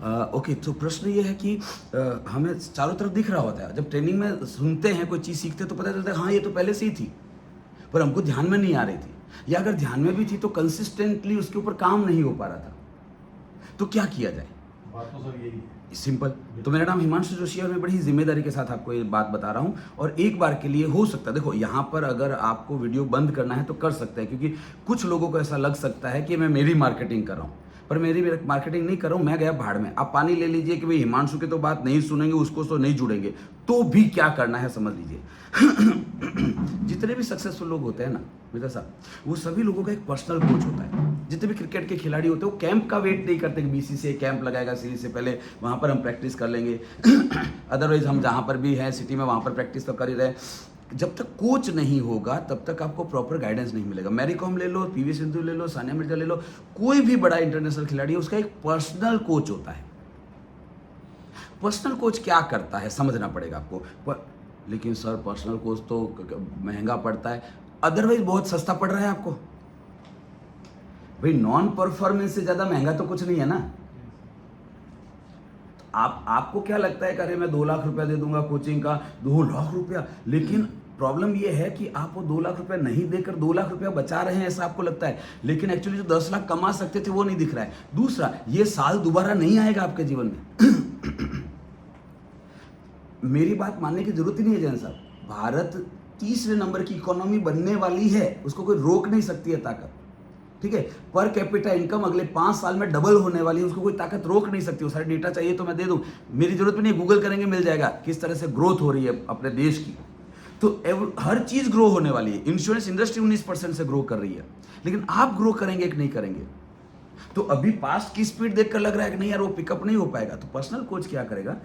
Okay, तो प्रश्न ये है कि हमें चारों तरफ दिख रहा होता है, जब ट्रेनिंग में सुनते हैं कोई चीज़ सीखते हैं तो पता चलता है हाँ ये तो पहले से ही थी, पर हमको ध्यान में नहीं आ रही थी, या अगर ध्यान में भी थी तो कंसिस्टेंटली उसके ऊपर काम नहीं हो पा रहा था। तो क्या किया जाए? बात तो सर यही है, सिंपल। तो मेरा नाम हिमांशु जोशी है और मैं बड़ी जिम्मेदारी के साथ आपको ये बात बता रहा हूँ। और एक बार के लिए हो सकता है, देखो यहाँ पर अगर आपको वीडियो बंद करना है तो कर सकते हैं, क्योंकि कुछ लोगों को ऐसा लग सकता है कि मैं मेरी मार्केटिंग कर रहा हूँ, पर मेरी मार्केटिंग नहीं कर रहा हूँ, मैं गया भाड़ में। आप पानी ले लीजिए कि भाई हिमांशु की तो बात नहीं सुनेंगे, उसको तो नहीं जुड़ेंगे, तो भी क्या करना है समझ लीजिए। जितने भी सक्सेसफुल लोग होते हैं ना मित्र साहब, वो सभी लोगों का एक पर्सनल कोच होता है। जितने भी क्रिकेट के खिलाड़ी होते हैं वो कैंप का वेट नहीं करते कि बीसीसीआई कैंप लगाएगा सीरीज से पहले, वहाँ पर हम प्रैक्टिस कर लेंगे। अदरवाइज हम जहाँ पर भी हैं सिटी में वहाँ पर प्रैक्टिस तो कर ही रहे। जब तक कोच नहीं होगा तब तक आपको प्रॉपर गाइडेंस नहीं मिलेगा। मैरी कॉम ले लो, पीवी सिंधु ले लो, सानिया मिर्जा ले लो, कोई भी बड़ा इंटरनेशनल खिलाड़ी है उसका एक पर्सनल कोच होता है। पर्सनल कोच क्या करता है समझना पड़ेगा आपको। लेकिन सर पर्सनल कोच तो महंगा पड़ता है, अदरवाइज बहुत सस्ता पड़ रहा है आपको। भाई नॉन परफॉर्मेंस से ज्यादा महंगा तो कुछ नहीं है ना। आपको क्या लगता है कि अरे मैं 2 लाख रुपया दे दूंगा कोचिंग का, 2 लाख रुपया, लेकिन प्रॉब्लम ये है कि आप वो 2 लाख रुपया नहीं देकर 2 लाख रुपया बचा रहे हैं ऐसा आपको लगता है, लेकिन एक्चुअली जो 10 लाख कमा सकते थे वो नहीं दिख रहा है। दूसरा, ये साल दोबारा नहीं आएगा आपके जीवन में। मेरी बात मानने की जरूरत ही नहीं है जैन साहब। भारत तीसरे नंबर की इकोनॉमी बनने वाली है, उसको कोई रोक नहीं सकती है ताकत, ठीक है। पर कैपिटा इनकम अगले 5 साल में डबल होने वाली है, उसको कोई ताकत रोक नहीं सकती। वो सारे डेटा चाहिए तो मैं दे दूं, मेरी जरूरत भी नहीं, गूगल करेंगे मिल जाएगा किस तरह से ग्रोथ हो रही है अपने देश की। तो हर चीज ग्रो होने वाली है। इंश्योरेंस इंडस्ट्री 19% से ग्रो कर रही है, लेकिन आप ग्रो करेंगे कि नहीं करेंगे? तो अभी पास्ट की स्पीड देखकर लग रहा है कि नहीं यार वो पिकअप नहीं हो पाएगा। तो पर्सनल कोच क्या करेगा?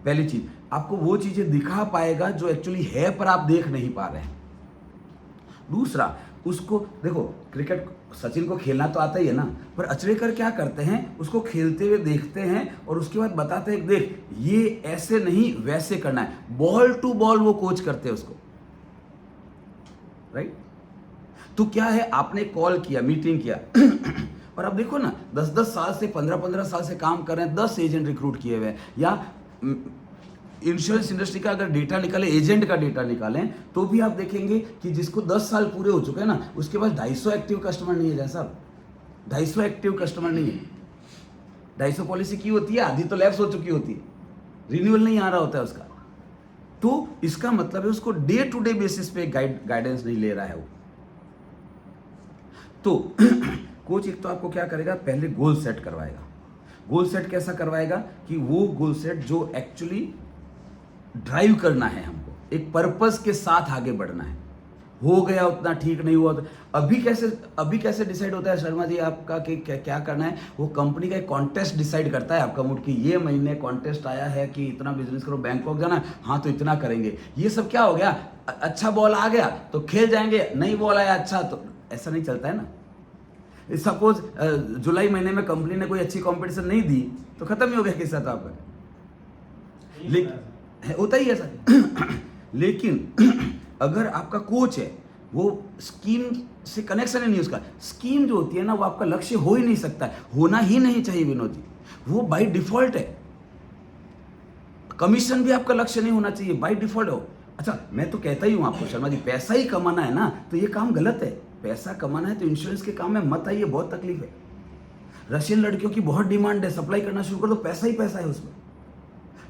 पहली चीज, आपको वो चीजें दिखा पाएगा जो एक्चुअली है पर आप देख नहीं पा रहे हैं। दूसरा, उसको देखो, क्रिकेट सचिन को खेलना तो आता ही है ना, पर अचरेकर क्या करते हैं, उसको खेलते हुए देखते हैं और उसके बाद बताते हैं देख ये ऐसे नहीं वैसे करना है। बॉल टू बॉल वो कोच करते हैं उसको, राइट। तो क्या है, आपने कॉल किया, मीटिंग किया और अब देखो ना 10-10 साल से 15-15 साल से काम कर रहे हैं, 10 एजेंट रिक्रूट किए हुए हैं। या इंश्योरेंस इंडस्ट्री का अगर डेटा निकाले, एजेंट का डेटा निकालें, तो भी आप देखेंगे कि जिसको 10 साल पूरे हो चुके हैं ना, उसके पास 250 एक्टिव कस्टमर नहीं है जैसा। 250 एक्टिव कस्टमर नहीं है। 250 पॉलिसी की होती है, आधी तो लैप्स हो चुकी होती है, रिन्यूअल नहीं आ रहा होता है उसका। तो इसका मतलब है उसको डे टू डे बेसिस पे गाइडेंस नहीं ले रहा है वो। तो कोच एक तो आपको क्या करेगा, पहले गोल सेट करवाएगा। गोल सेट कैसा करवाएगा कि वो गोल सेट जो एक्चुअली ड्राइव करना है, हमको एक पर्पस के साथ आगे बढ़ना है। हो गया उतना ठीक, नहीं हुआ तो अभी कैसे डिसाइड होता है शर्मा जी आपका कि क्या करना है? वो कंपनी का एक कॉन्टेस्ट डिसाइड करता है आपका मूड, कि ये महीने कॉन्टेस्ट आया है कि इतना बिजनेस करो, बैंकॉक जाना है, हाँ तो इतना करेंगे। ये सब क्या हो गया, अच्छा बॉल आ गया तो खेल जाएंगे, नहीं बॉल आया अच्छा तो ऐसा नहीं चलता है ना। सपोज जुलाई महीने में कंपनी ने कोई अच्छी कंपटीशन नहीं दी तो खत्म ही हो गया किस्सा तो आपका, लेकिन होता ही है सर। लेकिन अगर आपका कोच है, वो स्कीम से कनेक्शन ही नहीं उसका, स्कीम जो होती है ना वो आपका लक्ष्य हो ही नहीं सकता है, होना ही नहीं चाहिए विनोद जी, वो बाय डिफॉल्ट है। कमीशन भी आपका लक्ष्य नहीं होना चाहिए, बाय डिफॉल्ट हो। अच्छा मैं तो कहता ही हूं आपको शर्मा जी, पैसा ही कमाना है ना तो ये काम गलत है। पैसा कमाना है तो इंश्योरेंस के काम में मत आइए, बहुत तकलीफ है। रशियन लड़कियों की बहुत डिमांड है, सप्लाई करना शुरू कर दो, पैसा ही पैसा है उसमें।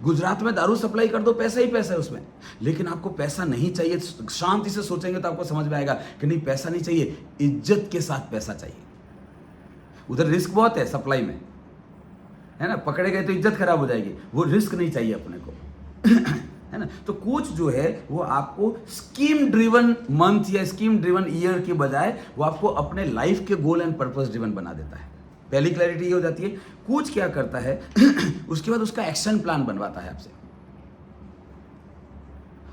गुजरात में दारू सप्लाई कर दो, पैसा ही पैसा है उसमें। लेकिन आपको पैसा नहीं चाहिए, शांति से सोचेंगे तो आपको समझ में आएगा कि नहीं पैसा नहीं चाहिए, इज्जत के साथ पैसा चाहिए। उधर रिस्क बहुत है सप्लाई में, है ना, पकड़े गए तो इज्जत खराब हो जाएगी, वो रिस्क नहीं चाहिए अपने को। है ना। तो कोच जो है वो आपको स्कीम ड्रिवन मंथ या स्कीम ड्रिवन ईयर की बजाय वो आपको अपने लाइफ के गोल एंड पर्पस ड्रिवन बना देता है। पहली क्लैरिटी ये हो जाती है। कोच क्या करता है उसके बाद उसका एक्शन प्लान बनवाता है आपसे।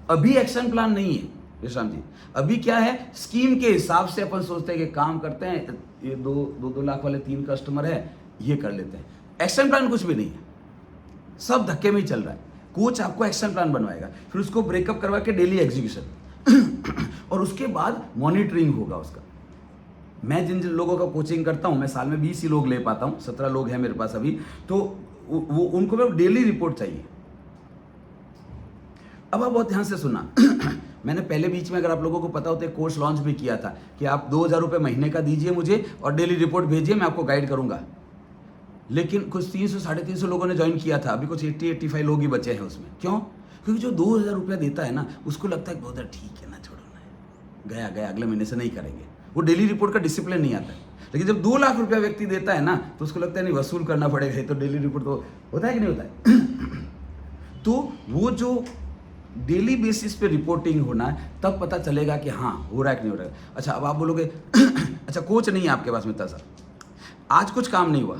अभी एक्शन प्लान नहीं है विश्राम जी, अभी क्या है, स्कीम के हिसाब से अपन सोचते हैं कि काम करते हैं, ये 2 लाख वाले 3 कस्टमर है, ये कर लेते हैं। एक्शन प्लान कुछ भी नहीं है, सब धक्के में ही चल रहा है। कोच आपको एक्शन प्लान बनवाएगा, फिर उसको ब्रेकअप करवा के डेली एग्जीक्यूशन और उसके बाद मॉनिटरिंग होगा उसका। मैं जिन जिन लोगों का कोचिंग करता हूं, मैं साल में 20 ही लोग ले पाता हूं, 17 लोग हैं मेरे पास अभी। तो वो उनको मैं डेली रिपोर्ट चाहिए। अब आप बहुत ध्यान से सुनना मैंने पहले बीच में, अगर आप लोगों को पता होता है, कोर्स लॉन्च भी किया था कि आप 2,000 रुपये महीने का दीजिए मुझे और डेली रिपोर्ट भेजिए, मैं आपको गाइड करूंगा। लेकिन कुछ 300 350 लोगों ने ज्वाइन किया था, अभी कुछ 80-85 लोग ही बचे हैं उसमें। क्यों? क्योंकि जो 2,000 रुपया देता है ना, उसको लगता है 2,000 ठीक है ना, छोड़ो ना, गया गया, अगले महीने से नहीं करेंगे। वो डेली रिपोर्ट का डिसिप्लिन नहीं आता है। लेकिन जब 2 लाख रुपया व्यक्ति देता है ना, तो उसको लगता है नहीं, वसूल करना पड़ेगा, तो डेली रिपोर्ट तो होता है कि नहीं होता है। तो वो जो डेली बेसिस पे रिपोर्टिंग होना है, तब पता चलेगा कि हाँ हो रहा है कि नहीं हो रहा है। अच्छा, अब आप बोलोगे अच्छा कोच नहीं है आपके पास मित्ता साहब, आज कुछ काम नहीं हुआ,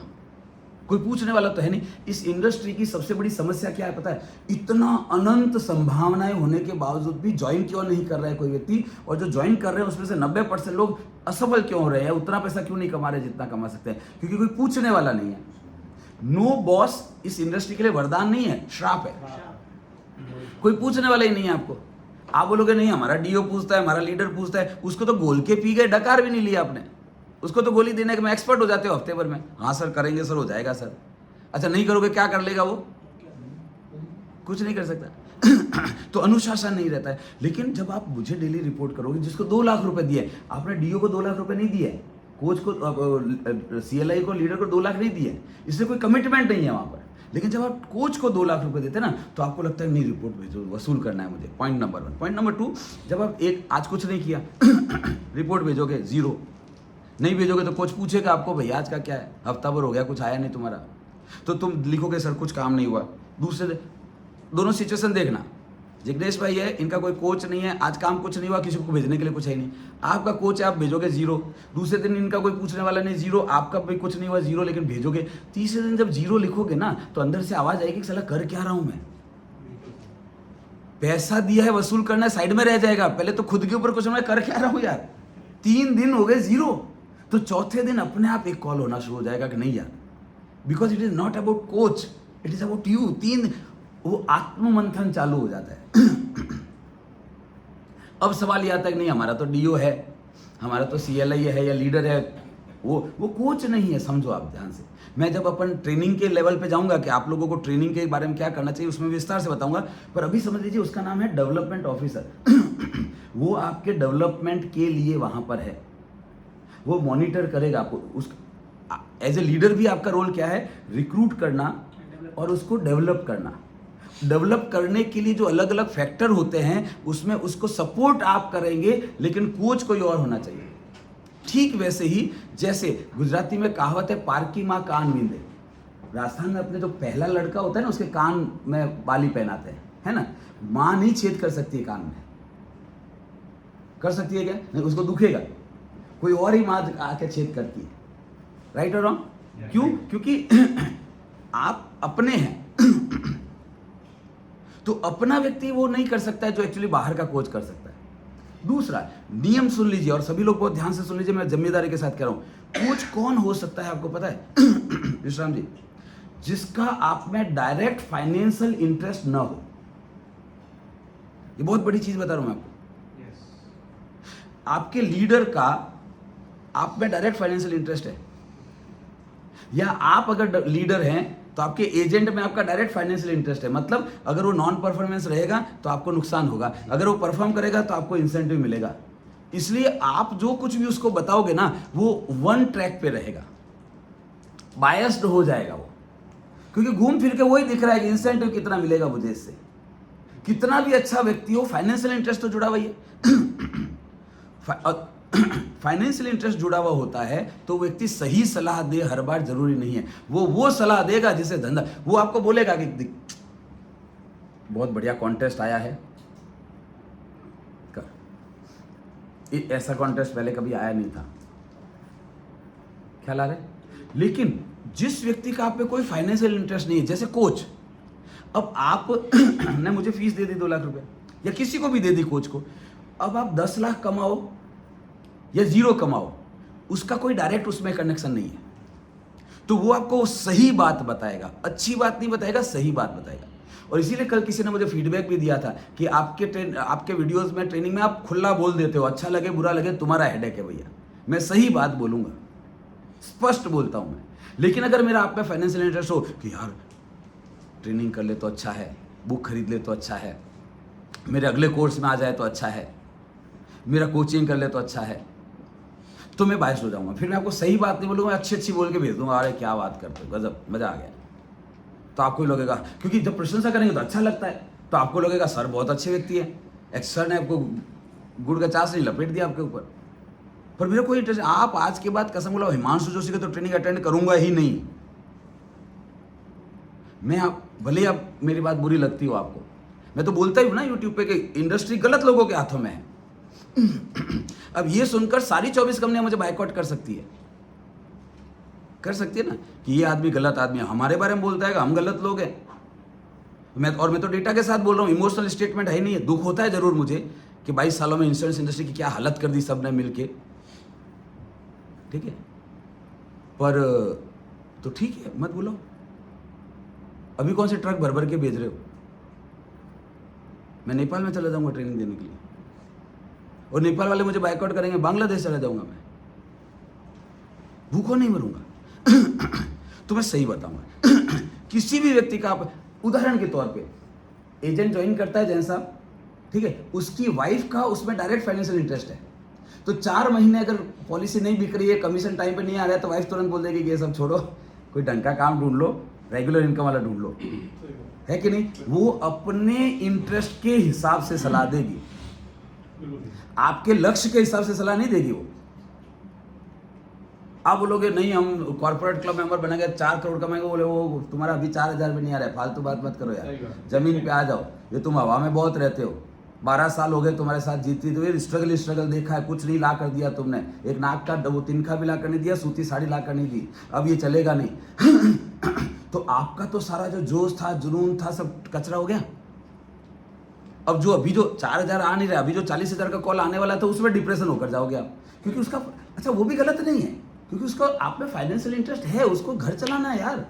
कोई पूछने वाला तो है नहीं। इस इंडस्ट्री की सबसे बड़ी समस्या क्या है पता है? इतना अनंत संभावनाएं होने के बावजूद भी ज्वाइन क्यों नहीं कर रहा है कोई व्यक्ति, और जो ज्वाइन कर रहे हैं उसमें से 90% लोग असफल क्यों हो रहे हैं, उतना पैसा क्यों नहीं कमा रहे जितना कमा सकते हैं? क्योंकि कोई पूछने वाला नहीं है। नो बॉस इस इंडस्ट्री के लिए वरदान नहीं है, श्राप है। कोई पूछने वाला ही नहीं है आपको। आप बोलोगे नहीं, हमारा डीओ पूछता है, हमारा लीडर पूछता है, उसको तो गोल के पी गए, डकार भी नहीं लिया आपने, उसको तो गोली देने के में एक्सपर्ट हो जाते हो हफ्ते भर में। हाँ सर करेंगे सर, हो जाएगा सर। अच्छा नहीं करोगे क्या कर लेगा वो? कुछ नहीं कर सकता। तो अनुशासन नहीं रहता है। लेकिन जब आप मुझे डेली रिपोर्ट करोगे, जिसको 2 लाख रुपए दिए, आपने डीओ को 2 लाख रुपए नहीं दिए, कोच को, CLI को, लीडर को 2 लाख नहीं दिए, इसलिए कोई कमिटमेंट नहीं है वहां पर। लेकिन जब आप कोच को 2 लाख रुपए देते ना, तो आपको लगता है नहीं, रिपोर्ट भेजो, वसूल करना है मुझे। Point number 1। पॉइंट नंबर 2, जब आप आज कुछ नहीं किया रिपोर्ट भेजोगे 0, नहीं भेजोगे तो कोच पूछेगा आपको, भैया आज का क्या है, हफ्ता भर हो गया कुछ आया नहीं तुम्हारा, तो तुम लिखोगे सर कुछ काम नहीं हुआ। दूसरे दोनों सिचुएशन देखना, जिग्नेश भाई है, इनका कोई कोच नहीं है, आज काम कुछ नहीं हुआ, किसी को भेजने के लिए कुछ है नहीं। आपका कोच है, आप भेजोगे 0, दूसरे दिन इनका कोई पूछने वाला नहीं, 0, आपका भी कुछ नहीं हुआ, 0, लेकिन भेजोगे। तीसरे दिन जब 0 लिखोगे ना, तो अंदर से आवाज आएगी कि साला कर क्या रहा हूं मैं, पैसा दिया है, वसूल करना है, साइड में रह जाएगा। पहले तो खुद के ऊपर कुछ मैं कर क्या रहा हूं यार। 3 दिन हो गए 0, तो चौथे दिन अपने आप एक कॉल होना शुरू हो जाएगा कि नहीं यार, because it is not about coach, it is about you. 3 वो आत्ममंथन चालू हो जाता है। अब सवाल ये आता है कि नहीं, हमारा तो डीओ है, हमारा तो CLI है या लीडर है, वो कोच नहीं है। समझो आप ध्यान से, मैं जब अपन ट्रेनिंग के लेवल पे जाऊंगा कि आप लोगों को ट्रेनिंग के बारे में क्या करना चाहिए, उसमें विस्तार से बताऊंगा। पर अभी समझ लीजिए उसका नाम है डेवलपमेंट ऑफिसर। वो आपके डेवलपमेंट के लिए वहां पर है, वो मॉनिटर करेगा आपको। उस एज ए लीडर भी आपका रोल क्या है? रिक्रूट करना और उसको डेवलप करना। डेवलप करने के लिए जो अलग अलग फैक्टर होते हैं, उसमें उसको सपोर्ट आप करेंगे, लेकिन कोच कोई और होना चाहिए। ठीक वैसे ही जैसे गुजराती में कहावत है, पारकी माँ कान मींदे। राजस्थान में अपने जो पहला लड़का होता है ना, उसके कान में बाली पहनाते हैं, है ना। माँ नहीं छेद कर सकती है कान में, कर सकती है क्या? नहीं, उसको दुखेगा, कोई और ही माँ आके छेद करती है। राइट और रॉन्ग? क्यों? क्योंकि आप अपने हैं। तो अपना व्यक्ति वो नहीं कर सकता है जो एक्चुअली बाहर का कोच कर सकता है। दूसरा नियम सुन लीजिए, और सभी लोग बहुत ध्यान से सुन लीजिए, मैं जिम्मेदारी के साथ कह रहा हूं। कोच कौन हो सकता है आपको पता है? विश्राम जी, जिसका आप में डायरेक्ट फाइनेंशियल इंटरेस्ट ना हो। ये बहुत बड़ी चीज बता रहा हूं मैं आपको। आपके लीडर का आप में डायरेक्ट फाइनेंशियल इंटरेस्ट है, या आप अगर लीडर हैं तो आपके एजेंट में आपका डायरेक्ट फाइनेंशियल इंटरेस्ट है। मतलब अगर वो नॉन परफॉर्मेंस रहेगा तो आपको नुकसान होगा, अगर वो परफॉर्म करेगा तो आपको इंसेंटिव मिलेगा। इसलिए आप जो कुछ भी उसको बताओगे ना, वो 1 ट्रैक पे रहेगा, बायस्ड हो जाएगा वो, क्योंकि घूम फिर के वही दिख रहा है कि इंसेंटिव कितना मिलेगा मुझे इससे। कितना भी अच्छा व्यक्ति हो, फाइनेंशियल इंटरेस्ट तो जुड़ा हुआ है। फाइनेंशियल इंटरेस्ट जुड़ा हुआ होता है तो व्यक्ति सही सलाह दे हर बार जरूरी नहीं है। वो सलाह देगा जिसे धंधा, वो आपको बोलेगा कि बहुत बढ़िया कॉन्टेस्ट आया है, कर। ऐसा कॉन्टेस्ट पहले कभी आया नहीं था, ख्याल आ रहा है? लेकिन जिस व्यक्ति का आप पे कोई फाइनेंशियल इंटरेस्ट नहीं है, जैसे कोच, अब आप ने मुझे फीस दे दी 2 लाख रुपए, या किसी को भी दे दी कोच को, अब आप 10 लाख कमाओ या 0 कमाओ, उसका कोई डायरेक्ट उसमें कनेक्शन नहीं है। तो वो आपको सही बात बताएगा, अच्छी बात नहीं बताएगा, सही बात बताएगा। और इसीलिए कल किसी ने मुझे फीडबैक भी दिया था कि आपके वीडियोस में, ट्रेनिंग में आप खुला बोल देते हो, अच्छा लगे बुरा लगे तुम्हारा हेडेक है भैया, मैं सही बात बोलूंगा, स्पष्ट बोलता हूं मैं। लेकिन अगर मेरा आप पे फाइनेंशियल इंटरेस्ट हो कि यार ट्रेनिंग कर ले तो अच्छा है, बुक खरीद ले तो अच्छा है, मेरे अगले कोर्स में आ जाए तो अच्छा है, मेरा कोचिंग कर ले तो अच्छा है, तो मैं बायस हो जाऊंगा। फिर मैं आपको सही बात नहीं बोलूँगा, अच्छी अच्छी बोल के भेज दूंगा, अरे क्या बात करते हो, गजब, मजा आ गया। तो आपको ही लगेगा, क्योंकि जब प्रशंसा करेंगे तो अच्छा लगता है, तो आपको लगेगा सर बहुत अच्छे व्यक्ति है, एक सर ने आपको गुड़ का चास नहीं लपेट दिया आपके ऊपर। पर मेरा कोई इंटरेस्ट, आप आज के बाद कसम बोला हिमांशु जोशी का तो ट्रेनिंग अटेंड करूंगा ही नहीं मैं। आप भले आप मेरी बात बुरी लगती हो आपको, मैं तो बोलता ही हूँ ना यूट्यूब पे कि इंडस्ट्री गलत लोगों के हाथों में है। अब ये सुनकर सारी 24 कंपनियां मुझे बाइकआउट कर सकती है ना कि ये आदमी गलत आदमी है, हमारे बारे में बोलता है कि हम गलत लोग हैं। मैं तो डेटा के साथ बोल रहा हूँ, इमोशनल स्टेटमेंट है नहीं है। दुख होता है जरूर मुझे कि 22 सालों में इंश्योरेंस इंडस्ट्री की क्या हालत कर दी सबने मिलके, ठीक है, पर तो ठीक है, मत बोलो। अभी कौन से ट्रक भर भर के भेज रहे हो? मैं नेपाल में चला जाऊंगा ट्रेनिंग देने के लिए, और नेपाल वाले मुझे बाइकआउट करेंगे, बांग्लादेश चला जाऊंगा मैं, भूखों नहीं मरूंगा। तो मैं सही बताऊंगा। किसी भी व्यक्ति का आप उदाहरण के तौर पे एजेंट ज्वाइन करता है जैन साहब, ठीक है, उसकी वाइफ का उसमें डायरेक्ट फाइनेंशियल इंटरेस्ट है, तो 4 महीने अगर पॉलिसी नहीं बिक रही है, कमीशन टाइम पे नहीं आ रहा है, तो वाइफ तुरंत बोल देगी कि ये सब छोड़ो, कोई ढंग का काम ढूंढ लो, रेगुलर इनकम वाला ढूंढ लो, है कि नहीं? वो अपने इंटरेस्ट के हिसाब से सलाह देगी, आपके लक्ष्य के हिसाब से सलाह नहीं देगी वो। आप बोलोगे नहीं हम कॉर्पोरेट क्लब मेंबर बने गए, 4 करोड़ कमाएंगे, बोले वो तुम्हारा अभी 4,000 भी नहीं आ रहा है, फालतू बात मत करो यार, जमीन पे आ जाओ, ये तुम हवा में बहुत रहते हो, 12 साल हो गए तुम्हारे साथ जीती, तो ये स्ट्रगल देखा है, कुछ नहीं ला कर दिया तुमने, एक नाक का वो तिनका भी ला कर नहीं दिया, सूती साड़ी ला कर नहीं दी, अब ये चलेगा नहीं। तो आपका तो सारा जो जोश था, जुनून था, सब कचरा हो गया। अब जो अभी जो 4,000 आ नहीं रहा, अभी जो 40,000 का कॉल आने वाला था, उसमें डिप्रेशन होकर जाओगे आप, क्योंकि उसका, अच्छा वो भी गलत नहीं है, क्योंकि उसका आप में फाइनेंशियल इंटरेस्ट है, उसको घर चलाना है यार।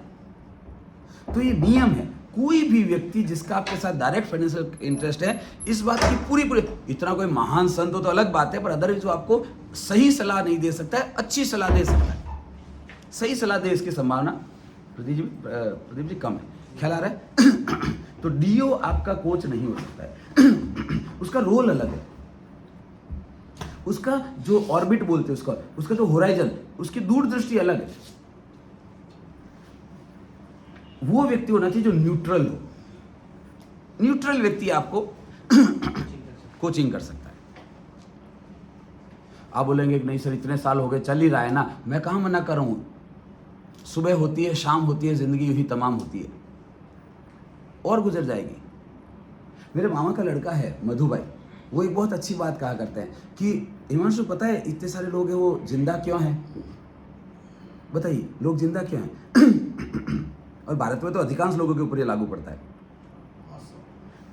तो ये नियम है, कोई भी व्यक्ति जिसका आपके साथ डायरेक्ट फाइनेंशियल इंटरेस्ट है, इस बात की पूरी इतना कोई महान संत हो तो अलग बात है, पर अदरवाइज जो आपको सही सलाह नहीं दे सकता है, अच्छी सलाह दे सकता है, सही सलाह दे इसकी संभावना प्रदीप जी कम है। ख्याल आ रहा है? तो डीओ आपका कोच नहीं हो सकता है। उसका रोल अलग है, उसका जो ऑर्बिट बोलते हैं, उसका जो होराइजन, उसकी दूरदृष्टि अलग है। वो व्यक्ति होना चाहिए जो न्यूट्रल हो। न्यूट्रल व्यक्ति आपको कोचिंग कर सकता है। आप बोलेंगे कि नहीं सर इतने साल हो गए, चल ही रहा है ना, मैं कहाँ मना कर रहा हूँ, सुबह होती है, शाम होती है, जिंदगी यूं ही तमाम होती है और गुजर जाएगी। मेरे मामा का लड़का है मधु भाई, वो एक बहुत अच्छी बात कहा करते हैं कि हिमांशु पता है इतने सारे लोग हैं, वो जिंदा क्यों हैं? बताइए लोग जिंदा क्यों हैं? और भारत में तो अधिकांश लोगों के ऊपर ये लागू पड़ता है,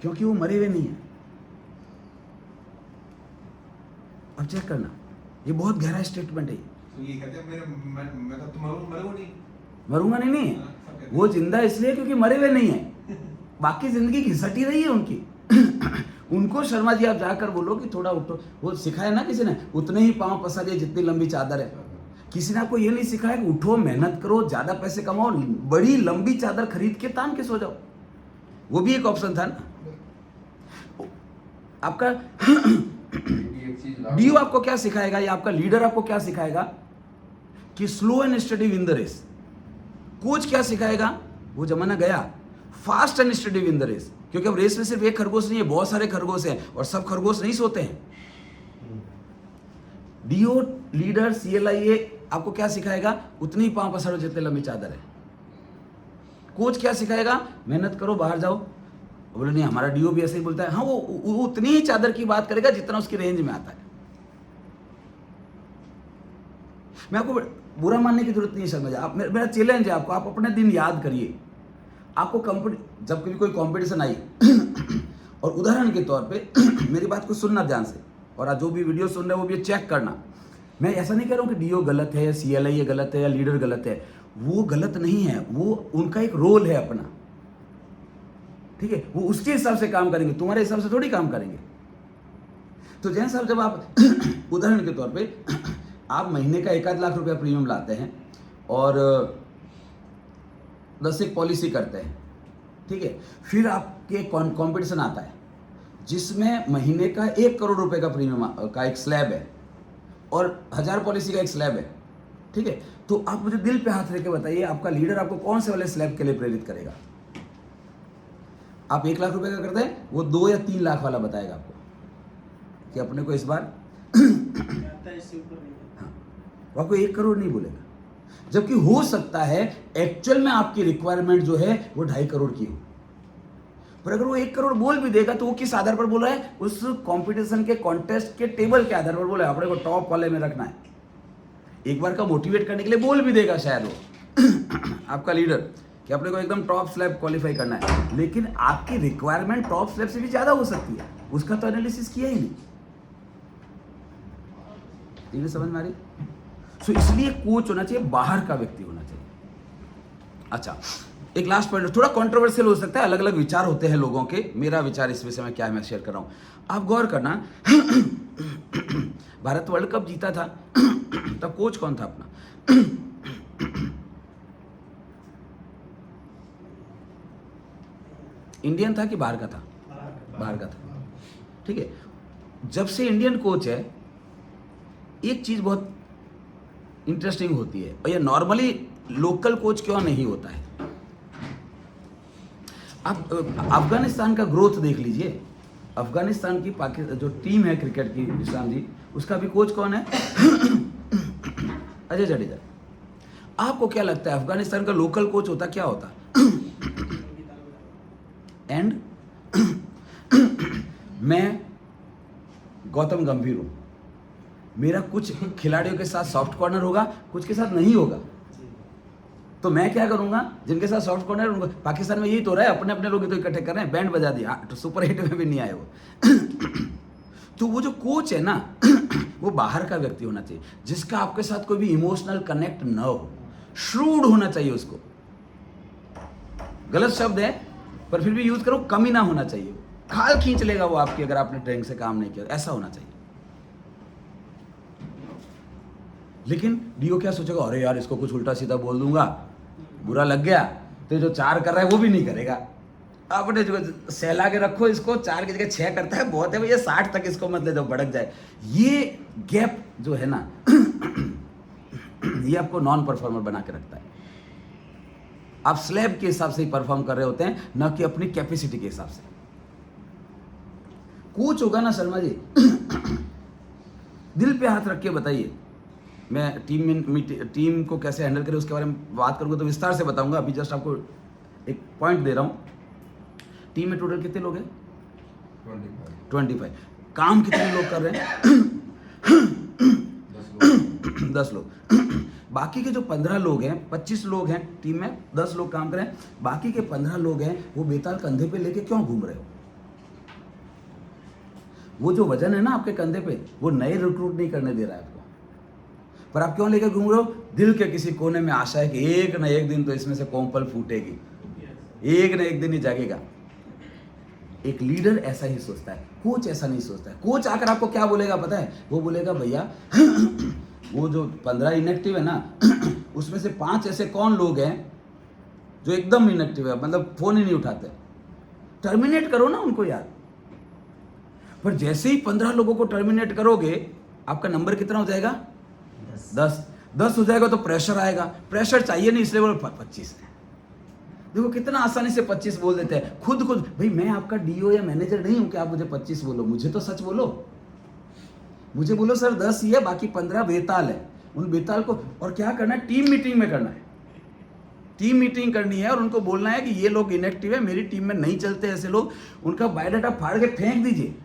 क्योंकि वो मरे हुए नहीं है। अब चेक करना, ये बहुत गहरा स्टेटमेंट है। तो ये कहते हैं मैं तो मरूंगा नहीं, वो जिंदा इसलिए क्योंकि मरे हुए नहीं है, बाकी जिंदगी घिसटी रही है उनकी। उनको शर्मा जी आप जाकर बोलो कि थोड़ा उठो, वो सिखाया ना किसी ने, उतने ही पांव पसारिए जितनी लंबी चादर है। किसी ने आपको ये नहीं सिखाया कि उठो, मेहनत करो, ज्यादा पैसे कमाओ, बड़ी लंबी चादर खरीद के तान के सो जाओ, वो भी एक ऑप्शन था ना आपका। डीओ आपको क्या सिखाएगा, या आपका लीडर आपको क्या सिखाएगा कि slow and steady win the race. Coach क्या सिखाएगा, वो जमाना गया, fast and steady win the race, क्योंकि अब रेस में सिर्फ एक खरगोश नहीं है, बहुत सारे खरगोश हैं, और सब खरगोश नहीं सोते हैं। डीओ लीडर CLIA आपको क्या सिखाएगा, उतनी पांव पसारो जितने लंबी चादर है। कोच क्या सिखाएगा, मेहनत करो, बाहर जाओ। बोले नहीं, हमारा डीओ भी ऐसे ही बोलता है, हाँ वो उतनी ही चादर की बात करेगा जितना उसकी रेंज में आता है। मैं आपको बुरा मानने की जरूरत नहीं है शर्मा जी, आप, मेरा चैलेंज है आपको, आप अपने दिन याद करिए। आपको जब कभी कोई कंपटीशन आई और उदाहरण के तौर पे मेरी बात को सुनना ध्यान से, और आज जो भी वीडियो सुन रहे हैं वो भी चेक करना। मैं ऐसा नहीं कह रहा हूँ कि डीओ गलत है, CLIA गलत है, या लीडर गलत है, वो गलत नहीं है, वो उनका एक रोल है अपना, ठीक है, वो उसके हिसाब से काम करेंगे, तुम्हारे हिसाब से थोड़ी काम करेंगे। तो जैन साहब जब आप उदाहरण के तौर पे आप महीने का 1-8 लाख रुपया प्रीमियम लाते हैं और 10 एक पॉलिसी करते हैं, ठीक है। फिर आपके कंपटीशन आता है जिसमें महीने का 1 करोड़ रुपए का प्रीमियम का एक स्लैब है और 1000 पॉलिसी का एक स्लैब है, ठीक है। तो आप मुझे दिल पे हाथ रख के बताइए, आपका लीडर आपको कौन से वाले स्लैब के लिए प्रेरित करेगा? आप 1 लाख रुपए का करते हैं, वो 2 या 3 लाख वाला बताएगा आपको कि अपने को इस बार हाँ, वो आपको 1 करोड़ नहीं बोलेगा, जबकि हो सकता है एक्चुअल में आपकी रिक्वायरमेंट जो है वो 2.5 करोड़ की हो। पर अगर वो 1 करोड़ बोल भी देगा तो वो किस आधार पर बोल रहा है? उस कंपटीशन के कॉन्टेस्ट के टेबल के आधार पर बोला है, अपने को टॉप वाले में रखना है। एक बार का मोटिवेट करने के लिए बोल भी देगा शायद वो आपका लीडर कि अपने को एकदम टॉप स्लैब क्वालिफाई करना है, लेकिन आपकी रिक्वायरमेंट टॉप स्लैब से भी ज्यादा हो सकती है, उसका तो एनालिसिस किया ही नहीं। ठीक, समझ में आ रही? सो इसलिए कोच होना चाहिए, बाहर का व्यक्ति होना चाहिए। अच्छा, एक लास्ट पॉइंट, थोड़ा कंट्रोवर्शियल हो सकता है, अलग अलग विचार होते हैं लोगों के। मेरा विचार इस विषय में क्या है मैं शेयर कर रहा हूं, आप गौर करना। भारत वर्ल्ड कप जीता था तब कोच कौन था अपना? इंडियन था कि बाहर का था? बाहर का था, ठीक है। जब से इंडियन कोच है, एक चीज बहुत इंटरेस्टिंग होती है, और ये नॉर्मली लोकल कोच क्यों नहीं होता है। आप अफगानिस्तान का ग्रोथ देख लीजिए। अफगानिस्तान की पाकिस्तान जो टीम है क्रिकेट की, इस्लाम जी, उसका भी कोच कौन है? अजय जडेजा। आपको क्या लगता है अफगानिस्तान का लोकल कोच होता क्या होता? एंड मैं गौतम गंभीर हूं, मेरा कुछ खिलाड़ियों के साथ सॉफ्ट कॉर्नर होगा, कुछ के साथ नहीं होगा, तो मैं क्या करूंगा? जिनके साथ सॉफ्ट कॉर्नर उनको, पाकिस्तान में यही तो रहा है, अपने अपने लोग तो इकट्ठे कर रहे हैं, बैंड बजा दिया, तो सुपर हिट में भी नहीं आए वो। तो वो जो कोच है ना, वो बाहर का व्यक्ति होना चाहिए, जिसका आपके साथ कोई भी इमोशनल कनेक्ट न हो, श्रूड होना चाहिए उसको। गलत शब्द है पर फिर भी यूज करो, कमी ना होना चाहिए, खाल खींच लेगा वो आपकी अगर आपने ढंग से काम नहीं किया, ऐसा होना चाहिए। लेकिन डीओ क्या सोचेगा? अरे यार इसको कुछ उल्टा सीधा बोल दूंगा, बुरा लग गया, तो जो 4 कर रहा है वो भी नहीं करेगा। आपने जो सहला के रखो इसको, 4 की जगह 6 करता है, बहुत है भैया, 60 तक इसको मत ले जाओ, भड़क जाए। ये गैप जो है ना, ये आपको नॉन परफॉर्मर बना के रखता है। आप स्लैब के हिसाब से ही परफॉर्म कर रहे होते हैं, ना कि अपनी कैपेसिटी के हिसाब से। कोच होगा ना शर्मा जी, दिल पे हाथ रख के बताइए, मैं टीम को कैसे हैंडल करें उसके बारे में बात करूंगा तो विस्तार से बताऊंगा। अभी जस्ट आपको एक पॉइंट दे रहा हूं। टीम में टोटल कितने लोग हैं? 25। काम कितने लोग कर रहे हैं? 10 लोग। बाकी के जो 15 लोग हैं, 25 लोग हैं टीम में, 10 लोग काम कर रहे हैं, बाकी के 15 लोग हैं, वो बेताल कंधे पे लेके क्यों घूम रहे हो? वो जो वजन है ना आपके कंधे पे, वो नए रिक्रूट नहीं करने दे रहा है आपको, पर आप क्यों लेकर घूम रहे हो? दिल के किसी कोने में आशा है कि एक ना एक दिन तो इसमें से कोमपल फूटेगी, एक ना एक दिन ही जागेगा। एक लीडर ऐसा ही सोचता है, कोच ऐसा नहीं सोचता है। कोच आकर आपको क्या बोलेगा पता है? वो बोलेगा भैया वो जो 15 इनएक्टिव है ना, उसमें से 5 ऐसे कौन लोग हैं जो एकदम इनएक्टिव है, मतलब फोन ही नहीं उठाते, टर्मिनेट करो ना उनको यार। पर जैसे ही 15 लोगों को टर्मिनेट करोगे, आपका नंबर कितना हो जाएगा? 10 हो जाएगा, तो प्रेशर आएगा। प्रेशर चाहिए नहीं, इसलिए बोलो 25 है। देखो कितना आसानी से 25 बोल देते हैं खुद भाई मैं आपका डीओ या मैनेजर नहीं हूं कि आप मुझे 25 बोलो, मुझे तो सच बोलो। मुझे बोलो सर 10 ही है, बाकी 15 बेताल है। उन बेताल को और क्या करना है? टीम मीटिंग में करना है, टीम मीटिंग करनी है और उनको बोलना है कि ये लोग इनएक्टिव है, मेरी टीम में नहीं चलते ऐसे लोग, उनका बायोडाटा फाड़ के फेंक दीजिए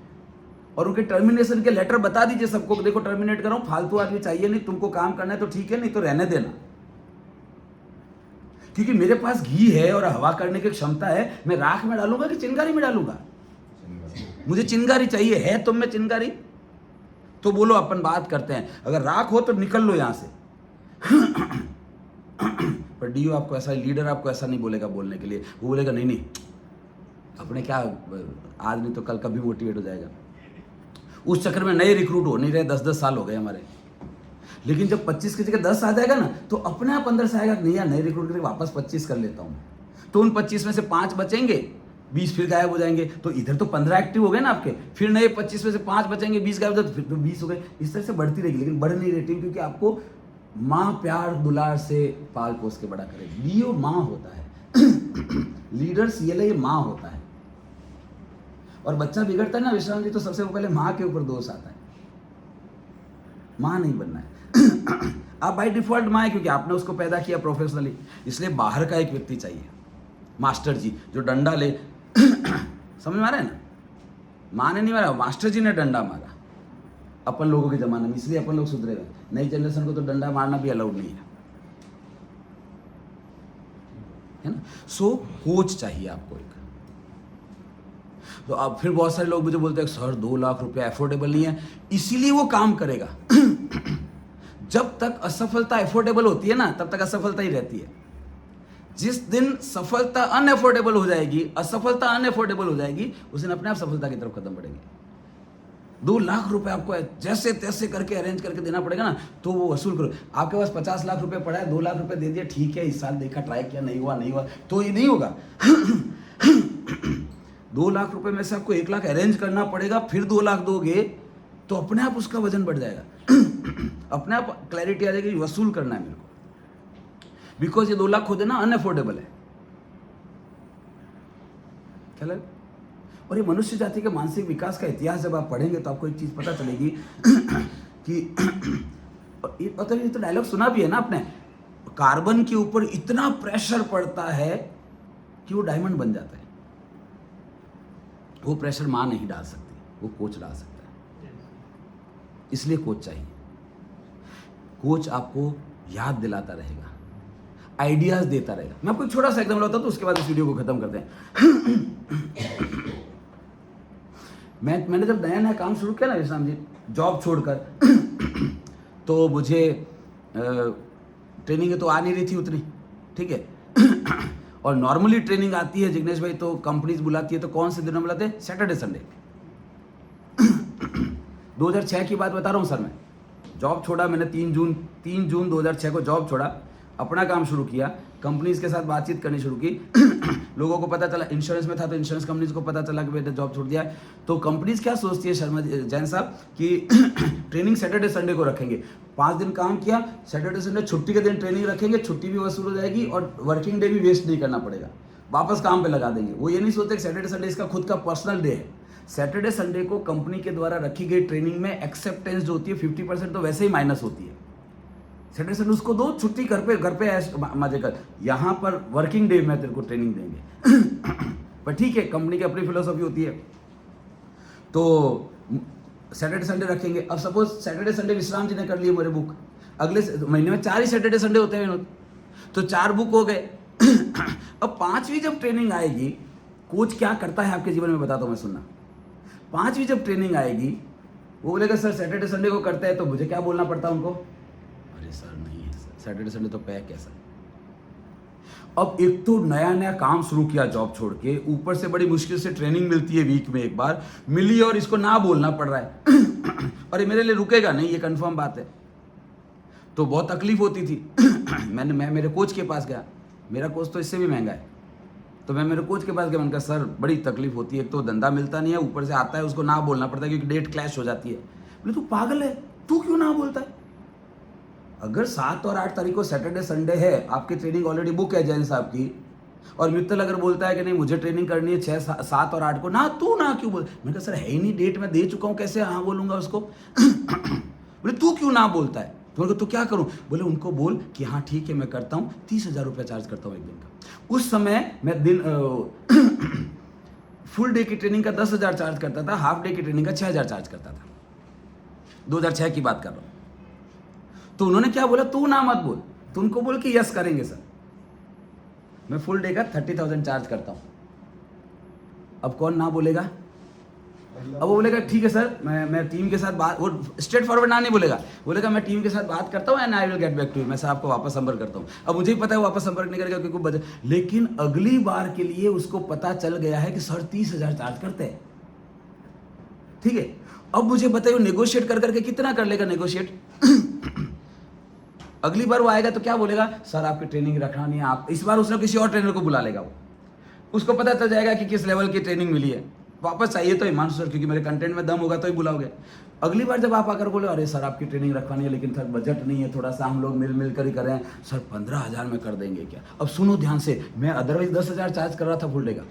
और उनके टर्मिनेशन के लेटर बता दीजिए सबको, देखो टर्मिनेट कर रहा हूं, फालतू आदमी चाहिए नहीं, तुमको काम करना है तो ठीक है, नहीं तो रहने देना। क्योंकि मेरे पास घी है और हवा करने की क्षमता है, मैं राख में डालूंगा कि चिंगारी में डालूंगा? मुझे चिंगारी चाहिए, है तुम में चिंगारी तो बोलो, अपन बात करते हैं। अगर राख हो तो निकल लो यहां से। पर डीओ आपको ऐसा, लीडर आपको ऐसा नहीं बोलेगा बोलने के लिए, वो बोलेगा नहीं नहीं अपने क्या, आज नहीं तो कल कभी मोटिवेट हो जाएगा। उस चक्कर में नए रिक्रूट हो नहीं रहे, 10-10 साल हो गए हमारे। लेकिन जब 25 की जगह 10 आ जाएगा ना, तो अपने आप अंदर से आएगा नहीं यार, नए रिक्रूट करके वापस 25 कर लेता हूँ। तो उन 25 में से 5 बचेंगे, 20 फिर गायब हो जाएंगे, तो इधर तो 15 एक्टिव हो गए ना आपके, फिर नए 25 में से 5 बचेंगे, 20 गायब हो जाए तो फिर तो 20 हो गए। इस तरह से बढ़ती रहेगी, लेकिन बढ़ नहीं रही टीम, क्योंकि आपको माँ प्यार दुलार से पाल पोस के बड़ा करेगी। लियो माँ होता है लीडर्स ये लिए माँ होता है। और बच्चा बिगड़ता है ना विश्राम जी, तो सबसे पहले माँ के ऊपर दोष आता है, माँ नहीं बनना है आप बाय डिफॉल्ट माँ है, क्योंकि आपने उसको पैदा किया प्रोफेशनली, इसलिए बाहर का एक व्यक्ति चाहिए, मास्टर जी जो डंडा ले समझ में आ रहा है ना, माँ ने नहीं मारा, मास्टर जी ने डंडा मारा अपन लोगों के ज़माने में, इसलिए अपन लोग सुधरे गए। नई जनरेशन को तो डंडा मारना भी अलाउड नहीं है ना। सो कोच चाहिए आपको एक। तो अब फिर बहुत सारे लोग मुझे बोलते हैं सर 2 लाख रुपया अफोर्डेबल नहीं है, इसीलिए वो काम करेगा जब तक असफलता अफोर्डेबल होती है ना, तब तक असफलता ही रहती है। जिस दिन सफलता अनअफोर्डेबल हो जाएगी, असफलता अनअफोर्डेबल हो जाएगी, उस दिन अपने आप सफलता की तरफ कदम बढ़ेंगे। 2 लाख रुपए आपको जैसे तैसे करके अरेंज करके देना पड़ेगा ना, तो वो वसूल करो। आपके पास 50 लाख रुपए पड़ा है, 2 लाख रुपए दे दिए, ठीक है, इस साल देखा, ट्राई किया, नहीं हुआ, तो ये नहीं होगा 2 लाख रुपए में से आपको 1 लाख अरेंज करना पड़ेगा, फिर 2 लाख दोगे तो अपने आप उसका वजन बढ़ जाएगा अपने आप क्लैरिटी आ जाएगी, वसूल करना है मेरे को, बिकॉज ये 2 लाख खुद है ना अनअफोर्डेबल है। क्या लगे? और ये मनुष्य जाति के मानसिक विकास का इतिहास जब आप पढ़ेंगे तो आपको एक चीज पता चलेगी कि और ये तो डायलॉग सुना भी है ना आपने, कार्बन के ऊपर इतना प्रेशर पड़ता है कि वो डायमंड बन जाता है। वो प्रेशर मां नहीं डाल सकती, वो कोच डाल सकता है। इसलिए कोच चाहिए। कोच आपको याद दिलाता रहेगा, आइडियाज देता रहेगा। मैं आपको एक छोटा सा एग्जाम्पल बताता हूं, तो उसके बाद इस वीडियो को खत्म करते हैं मैंने जब नया नया काम शुरू किया ना विश्राम जी, जॉब छोड़कर तो मुझे ट्रेनिंग तो आ नहीं रही थी उतनी, ठीक है और नॉर्मली ट्रेनिंग आती है जिग्नेश भाई, तो कंपनीज बुलाती है, तो कौन से दिनों बुलाते हैं? सैटरडे संडे 2006 की बात बता रहा हूँ सर। मैं जॉब छोड़ा, मैंने 3 जून 2006 को जॉब छोड़ा, अपना काम शुरू किया, कंपनीज के साथ बातचीत करनी शुरू की लोगों को पता चला, इंश्योरेंस में था तो इंश्योरेंस कंपनीज को पता चला कि बेटा जॉब छोड़ दिया है। तो कंपनीज क्या सोचती है शर्मा जैन साहब कि ट्रेनिंग सैटरडे संडे को रखेंगे, 5 दिन काम किया, सैटरडे संडे छुट्टी के दिन ट्रेनिंग रखेंगे, छुट्टी भी वसूल हो जाएगी और वर्किंग डे भी वेस्ट नहीं करना पड़ेगा, वापस काम पे लगा देंगे। वो ये नहीं सोचते कि सैटरडे संडे इसका खुद का पर्सनल डे है। सैटरडे संडे को कंपनी के द्वारा रखी गई ट्रेनिंग में एक्सेप्टेंस जो होती है 50% तो वैसे ही माइनस होती है। सैटरडे संडे उसको दो छुट्टी, घर पे ऐश मजे कर, यहाँ पर वर्किंग डे में तेरे को ट्रेनिंग देंगे पर ठीक है, कंपनी की अपनी फिलोसॉफी होती है, तो सैटरडे संडे रखेंगे। अब सपोज सैटरडे संडे विश्राम जी ने कर लिए मेरे बुक, अगले महीने में 4 ही सैटरडे संडे होते हैं विनोद, तो 4 बुक हो गए अब 5वीं जब ट्रेनिंग आएगी, कोच क्या करता है आपके जीवन में बताता हूँ मैं, सुनना। 5वीं जब ट्रेनिंग आएगी, वो बोलेगा सर सैटरडे संडे को करते हैं, तो मुझे क्या बोलना पड़ता है उनको? अरे सर नहीं है सर, सैटरडे संडे तो पैक है सर। अब एक तो नया नया काम शुरू किया जॉब छोड़ के, ऊपर से बड़ी मुश्किल से ट्रेनिंग मिलती है, वीक में एक बार मिली और इसको ना बोलना पड़ रहा है और ये मेरे लिए रुकेगा नहीं, ये कंफर्म बात है। तो बहुत तकलीफ होती थी मैं मेरे कोच के पास गया, मेरा कोच तो इससे भी महंगा है, तो मैं मेरे कोच के पास गया, मैंने कहा सर बड़ी तकलीफ होती है, एक तो धंधा मिलता नहीं है, ऊपर से आता है उसको ना बोलना पड़ता है क्योंकि डेट क्लैश हो जाती है। बोले तू पागल है, तू क्यों ना बोलता है? अगर 7 और 8 तारीख को सैटरडे संडे है, आपकी ट्रेनिंग ऑलरेडी बुक है जैन साहब की, और मित्तल अगर बोलता है कि नहीं मुझे ट्रेनिंग करनी है 6, 7 और 8 को, ना तू ना क्यों बोल? मैंने कहा सर है ही नहीं, डेट मैं दे चुका हूँ, कैसे हाँ बोलूंगा उसको बोले तू क्यों ना बोलता है? तो क्या करूं? बोले उनको बोल कि हाँ ठीक है मैं करता हूँ, 30,000 रुपया चार्ज करता हूँ एक दिन का। उस समय मैं दिन फुल डे की ट्रेनिंग का 10,000 चार्ज करता था, हाफ डे की ट्रेनिंग का 6,000 चार्ज करता था, 2006 की बात कर रहा हूँ। तो उन्होंने क्या बोला, तू ना मत बोल, तो उनको बोल कि यस करेंगे सर, मैं फुल डे का 30,000 चार्ज करता हूँ। अब कौन ना बोलेगा? अब वो बोलेगा ठीक है सर, मैं टीम के साथ बात, वो स्ट्रेट फॉरवर्ड ना नहीं बोलेगा, बोलेगा मैं टीम के साथ बात करता हूँ and I will get back to you, मैं सर आपको वापस संपर्क करता हूँ। अब मुझे ही पता है वापस संपर्क नहीं करेगा क्योंकि लेकिन अगली बार के लिए उसको पता चल गया है कि सर 30,000 चार्ज करते हैं, ठीक है। अब मुझे बताइए नेगोशिएट कर करके कितना कर लेगा नेगोशिएट अगली बार वो आएगा तो क्या बोलेगा, सर आपकी ट्रेनिंग रखना नहीं है आप, इस बार उसने किसी और ट्रेनर को बुला लेगा। वो उसको पता चल जाएगा कि किस लेवल की ट्रेनिंग मिली है। वापस चाहिए तो हिमांशु सर, क्योंकि मेरे कंटेंट में दम होगा तो ही बुलाओगे। अगली बार जब आप आकर बोले अरे सर आपकी ट्रेनिंग रखवानी है लेकिन सर बजट नहीं है, थोड़ा सा हम लोग मिल कर ही कर रहे हैं, सर 15,000 में कर देंगे क्या। अब सुनो ध्यान से, मैं अदरवाइज 10,000 चार्ज कर रहा था फुल डे का,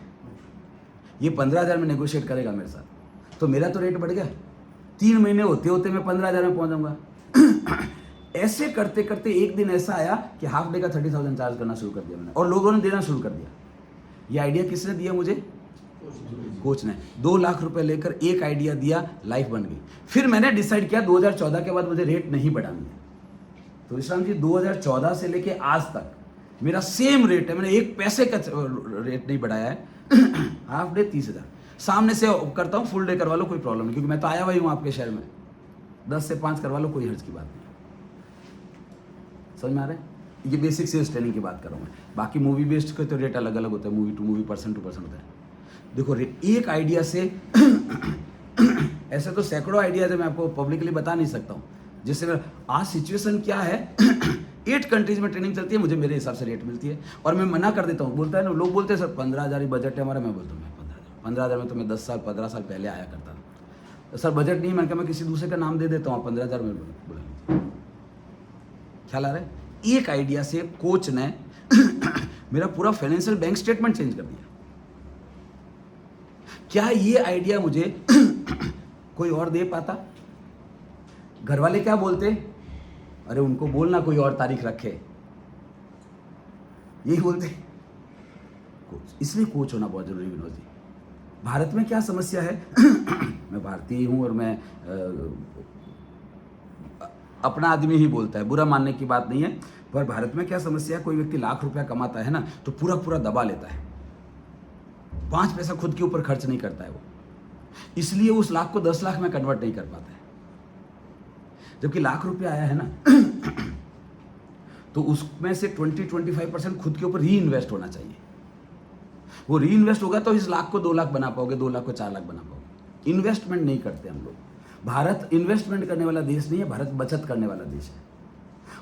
ये 15,000 में नेगोशिएट करेगा मेरे साथ, तो मेरा तो रेट बढ़ गया। 3 महीने होते होते मैं 15,000 में पहुंच जाऊंगा। ऐसे करते करते एक दिन ऐसा आया कि हाफ डे का 30,000 चार्ज करना शुरू कर दिया मैंने, और लोगों ने देना शुरू कर दिया। ये आइडिया किसने दिया मुझे? कोच ने। 2 लाख रुपए लेकर एक आइडिया दिया, लाइफ बन गई। फिर मैंने डिसाइड किया 2014 के बाद मुझे रेट नहीं बढ़ानी है। तो विश्राम जी 2014 से लेके आज तक मेरा सेम रेट है, मैंने 1 पैसे का रेट नहीं बढ़ाया है। हाफ डे 30,000, सामने से करता हूँ, फुल डे करवा लो कोई प्रॉब्लम नहीं, क्योंकि मैं तो आया हुआ हूँ आपके शहर में। 10 से 5 करवा लो, कोई हर्ज की बात नहीं। समझ में आ रहा है? ये बेसिक सेल्स ट्रेनिंग की बात कर रहा हूँ मैं। बाकी मूवी बेस्ड के तो रेट अलग अलग होता है, movie to movie, person to person होता है। देखो एक आइडिया से ऐसे तो सैकड़ों आइडियाज है, मैं आपको पब्लिकली बता नहीं सकता हूँ। जिससे मेरा आज सिचुएशन क्या है, 8 कंट्रीज में ट्रेनिंग चलती है, मुझे मेरे हिसाब से रेट मिलती है, और मैं मना कर देता हूँ। बोलता है ना, लोग बोलते हैं सर 15,000 ही बजट है हमारा, मैं बोलता हूँ 15,000 में तो मैं 10 साल 15 साल पहले आया करता था। सर बजट नहीं, मैं किसी दूसरे का नाम दे देता हूँ, 15,000 में बोला। ख्याल आ रहा है? एक आइडिया से कोच ने मेरा पूरा फाइनेंशियल बैंक स्टेटमेंट चेंज कर दिया। क्या ये आइडिया मुझे कोई और दे पाता? घर वाले क्या बोलते, अरे उनको बोलना कोई और तारीख रखे, यही बोलते। कोच, इसलिए कोच होना बहुत जरूरी विनोद जी। भारत में क्या समस्या है, मैं भारतीय हूं और मैं अपना आदमी ही बोलता है, बुरा मानने की बात नहीं है, पर भारत में क्या समस्या है, कोई व्यक्ति लाख रुपया कमाता है ना, तो पूरा पूरा दबा लेता है, 5 पैसा खुद के ऊपर खर्च नहीं करता है वो, इसलिए उस लाख को 10 लाख में कन्वर्ट नहीं कर पाता है। जबकि लाख रुपया आया है ना, तो उसमें से 20-25% खुद के ऊपर री इन्वेस्ट होना चाहिए। वो री इन्वेस्ट होगा तो इस लाख को 2 लाख बना पाओगे, 2 लाख को 4 लाख बना पाओगे। इन्वेस्टमेंट नहीं करते हम लोग। भारत इन्वेस्टमेंट करने वाला देश नहीं है, भारत बचत करने वाला देश है।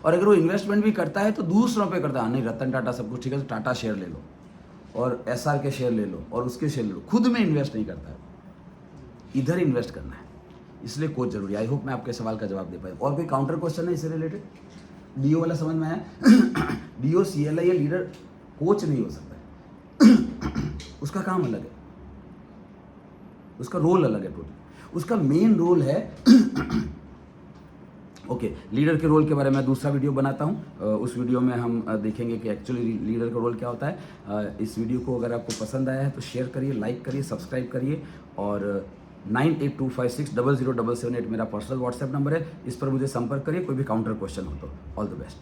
और अगर वो इन्वेस्टमेंट भी करता है तो दूसरों पे करता है। नहीं, रतन टाटा सब कुछ ठीक है, तो टाटा शेयर ले लो और एसआर के शेयर ले लो और उसके शेयर ले लो, खुद में इन्वेस्ट नहीं करता है, इधर इन्वेस्ट करना है। इसलिए कोच जरूरी है। आई होप मैं आपके सवाल का जवाब दे पाया। और कोई काउंटर क्वेश्चन है इससे रिलेटेड? डीओ वाला समझ में आया? डीओ सीएलआई या लीडर कोच नहीं हो सकता है। उसका काम अलग है, उसका रोल अलग है टोटल। उसका मेन रोल है ओके, लीडर के रोल के बारे में दूसरा वीडियो बनाता हूँ। उस वीडियो में हम देखेंगे कि एक्चुअली लीडर का रोल क्या होता है। इस वीडियो को अगर आपको पसंद आया है तो शेयर करिए, लाइक करिए, सब्सक्राइब करिए। और 9825600778 मेरा पर्सनल व्हाट्सएप नंबर है, इस पर मुझे संपर्क करिए कोई भी काउंटर क्वेश्चन हो तो। All the best.